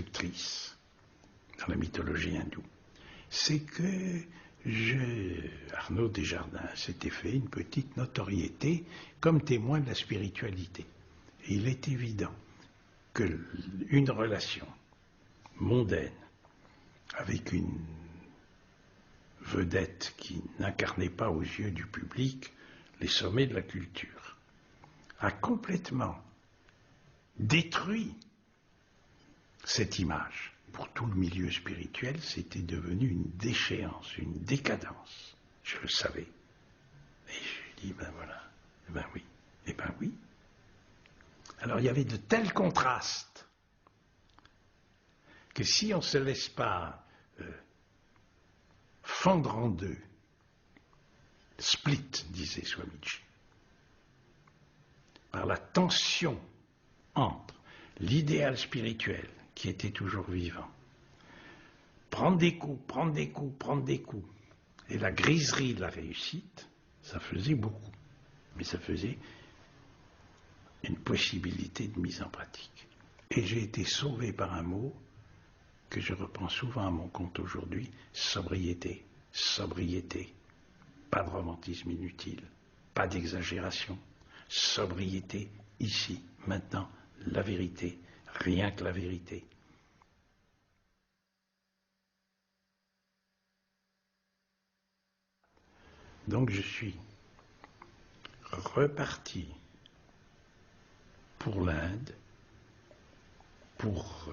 destructrice dans la mythologie hindoue, c'est que Arnaud Desjardins s'était fait une petite notoriété comme témoin de la spiritualité. Et il est évident qu'une relation mondaine avec une vedette qui n'incarnait pas aux yeux du public les sommets de la culture a complètement détruit cette image. Pour tout le milieu spirituel, c'était devenu une déchéance, une décadence. Je le savais. Et je dis, ben voilà, eh ben oui. Alors il y avait de tels contrastes que si on ne se laisse pas fendre en deux, split, disait Swamiji, par la tension entre l'idéal spirituel qui était toujours vivant, prendre des coups, et la griserie de la réussite, ça faisait beaucoup, mais ça faisait une possibilité de mise en pratique. Et j'ai été sauvé par un mot que je reprends souvent à mon compte aujourd'hui, sobriété. Sobriété. Pas de romantisme inutile, pas d'exagération. Sobriété, ici, maintenant, la vérité, rien que la vérité. Donc je suis reparti pour l'Inde, pour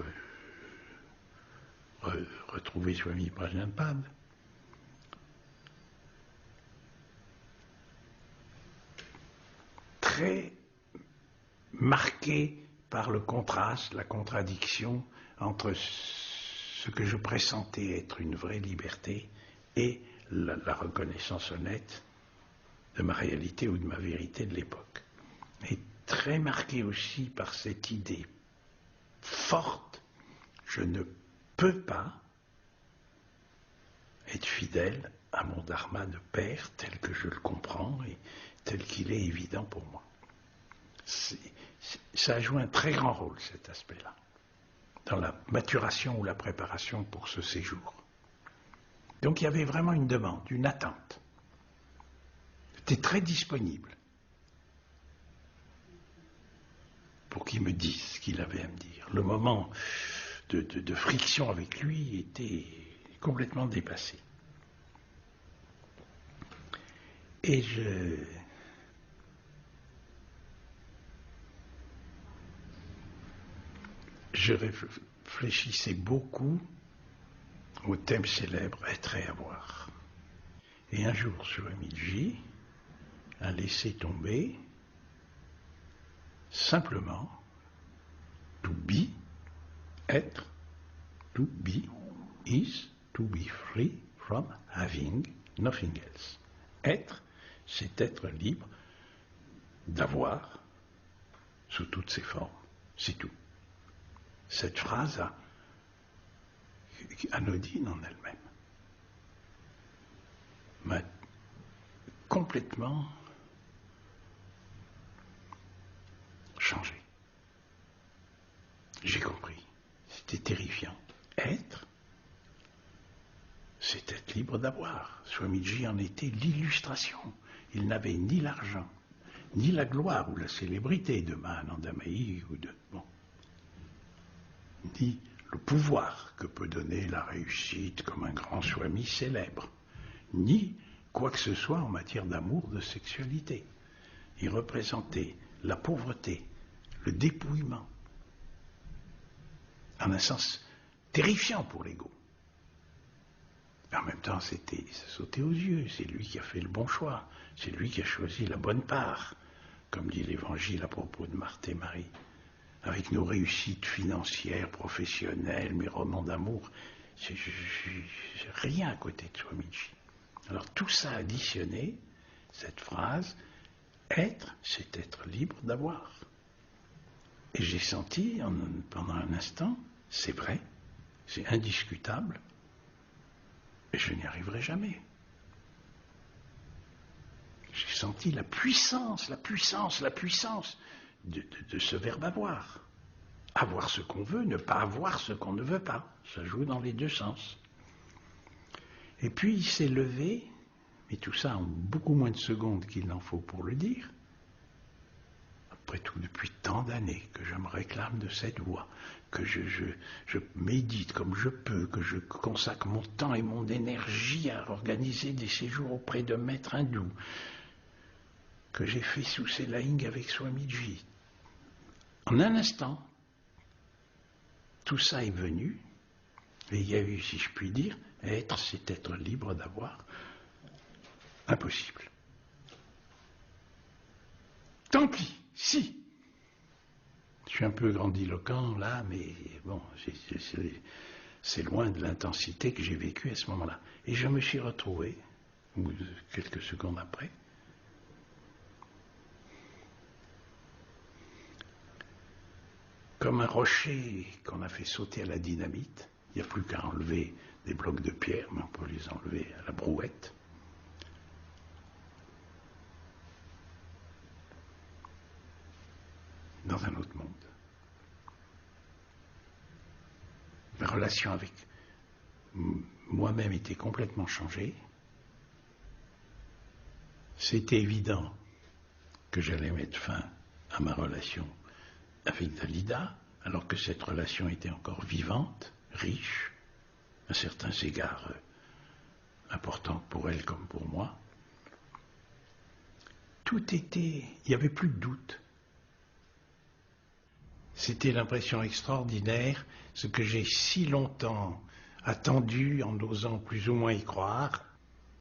retrouver Swami Prajnanpad, très marqué par le contraste, la contradiction entre ce que je pressentais être une vraie liberté et la reconnaissance honnête de ma réalité ou de ma vérité de l'époque. Et très marqué aussi par cette idée forte, je ne peux pas être fidèle à mon dharma de père tel que je le comprends et tel qu'il est évident pour moi. Ça a joué un très grand rôle, cet aspect-là, dans la maturation ou la préparation pour ce séjour. Donc il y avait vraiment une demande, une attente. J'étais très disponible pour qu'il me dise ce qu'il avait à me dire. Le moment de friction avec lui était complètement dépassé. Et je réfléchissais beaucoup au thème célèbre « Être et avoir ». Et un jour, Swamiji a laissé tomber simplement to be, être, to be is to be free from having nothing else. Être, c'est être libre d'avoir sous toutes ses formes, c'est tout. Cette phrase anodine en elle-même m'a complètement changé. J'ai compris. C'était terrifiant. Être, c'est être libre d'avoir. Swamiji en était l'illustration. Il n'avait ni l'argent, ni la gloire ou la célébrité de Mahanandamayi ou de... Bon. Ni le pouvoir que peut donner la réussite comme un grand Swami célèbre, ni quoi que ce soit en matière d'amour, de sexualité. Il représentait la pauvreté, le dépouillement, en un sens terrifiant pour l'ego. En même temps, ça sautait aux yeux, c'est lui qui a fait le bon choix, c'est lui qui a choisi la bonne part, comme dit l'Évangile à propos de Marthe et Marie. Avec nos réussites financières, professionnelles, mes romans d'amour, c'est rien à côté de Swamiji. Alors tout ça additionné, cette phrase, être, c'est être libre d'avoir. Et j'ai senti pendant un instant, c'est vrai, c'est indiscutable, et je n'y arriverai jamais. J'ai senti la puissance de ce verbe avoir. avoir ce qu'on veut, ne pas avoir ce qu'on ne veut pas. Ça joue dans les deux sens. Et puis il s'est levé, mais tout ça en beaucoup moins de secondes qu'il n'en faut pour le dire. Après tout, depuis tant d'années que je me réclame de cette voie, que je médite comme je peux, que je consacre mon temps et mon énergie à organiser des séjours auprès de maîtres hindous, que j'ai fait sous Selaing avec Swamiji. En un instant, tout ça est venu, et il y a eu, si je puis dire, être, c'est être libre d'avoir. Impossible. Tant pis, si. Je suis un peu grandiloquent là, mais bon, c'est loin de l'intensité que j'ai vécue à ce moment-là. Et je me suis retrouvé, quelques secondes après, comme un rocher qu'on a fait sauter à la dynamite. Il n'y a plus qu'à enlever des blocs de pierre, mais on peut les enlever à la brouette. Dans un autre monde. Ma relation avec moi-même était complètement changée. C'était évident que j'allais mettre fin à ma relation avec Dalida, alors que cette relation était encore vivante, riche, à certains égards importante pour elle comme pour moi. Tout était, il n'y avait plus de doute. C'était l'impression extraordinaire, ce que j'ai si longtemps attendu en osant plus ou moins y croire,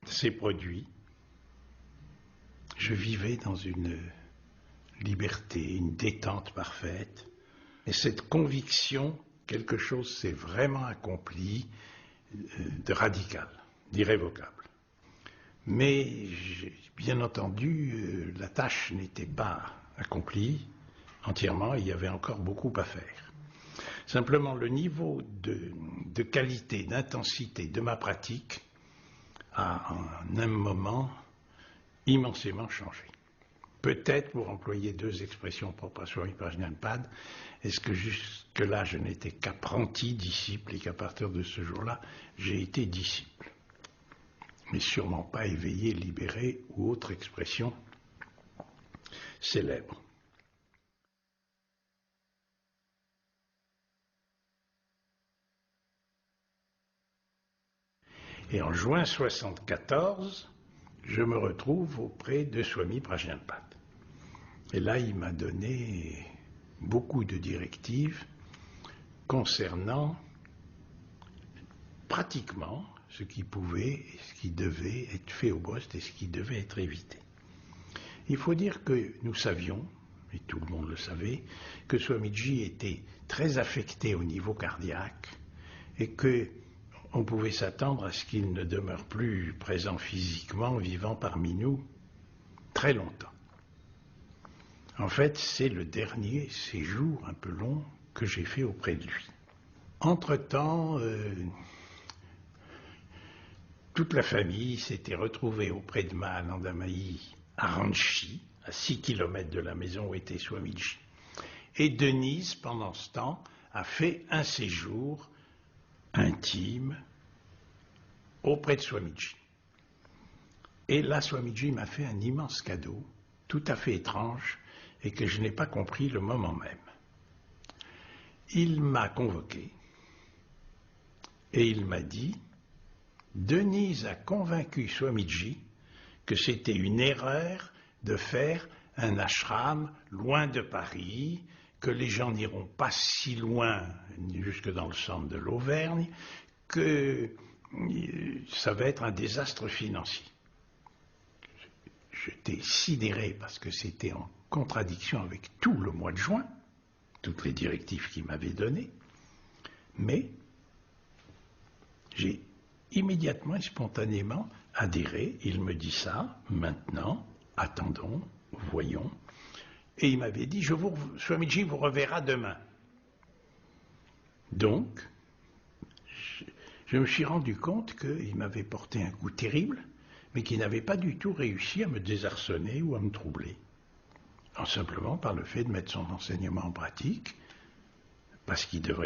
s'est produit. Je vivais dans une liberté, une détente parfaite, et cette conviction, quelque chose s'est vraiment accompli de radical, d'irrévocable. Mais, bien entendu, la tâche n'était pas accomplie entièrement, il y avait encore beaucoup à faire. Simplement, le niveau de qualité, d'intensité de ma pratique a en un moment immensément changé. Peut-être, pour employer deux expressions propres à Swami Prajnanpad, est-ce que jusque-là je n'étais qu'apprenti disciple et qu'à partir de ce jour-là, j'ai été disciple. Mais sûrement pas éveillé, libéré ou autre expression célèbre. Et en juin 1974, je me retrouve auprès de Swami Prajnanpad. Et là, il m'a donné beaucoup de directives concernant pratiquement ce qui pouvait et ce qui devait être fait au poste et ce qui devait être évité. Il faut dire que nous savions, et tout le monde le savait, que Swamiji était très affecté au niveau cardiaque et que on pouvait s'attendre à ce qu'il ne demeure plus présent physiquement, vivant parmi nous, très longtemps. En fait, c'est le dernier séjour un peu long que j'ai fait auprès de lui. Entre-temps, toute la famille s'était retrouvée auprès de Mahanandamayi à Ranchi, à 6 km de la maison où était Swamiji. Et Denise, pendant ce temps, a fait un séjour intime auprès de Swamiji. Et là, Swamiji m'a fait un immense cadeau, tout à fait étrange, et que je n'ai pas compris le moment même. Il m'a convoqué, et il m'a dit, Denise a convaincu Swamiji que c'était une erreur de faire un ashram loin de Paris, que les gens n'iront pas si loin, jusque dans le centre de l'Auvergne, que ça va être un désastre financier. J'étais sidéré parce que c'était en contradiction avec tout le mois de juin, toutes les directives qu'il m'avait données, mais j'ai immédiatement et spontanément adhéré. Il me dit ça, maintenant, attendons, voyons. Et il m'avait dit, Swamiji vous reverra demain. Donc, je me suis rendu compte qu'il m'avait porté un coup terrible, mais qu'il n'avait pas du tout réussi à me désarçonner ou à me troubler. Simplement par le fait de mettre son enseignement en pratique, parce qu'il devrait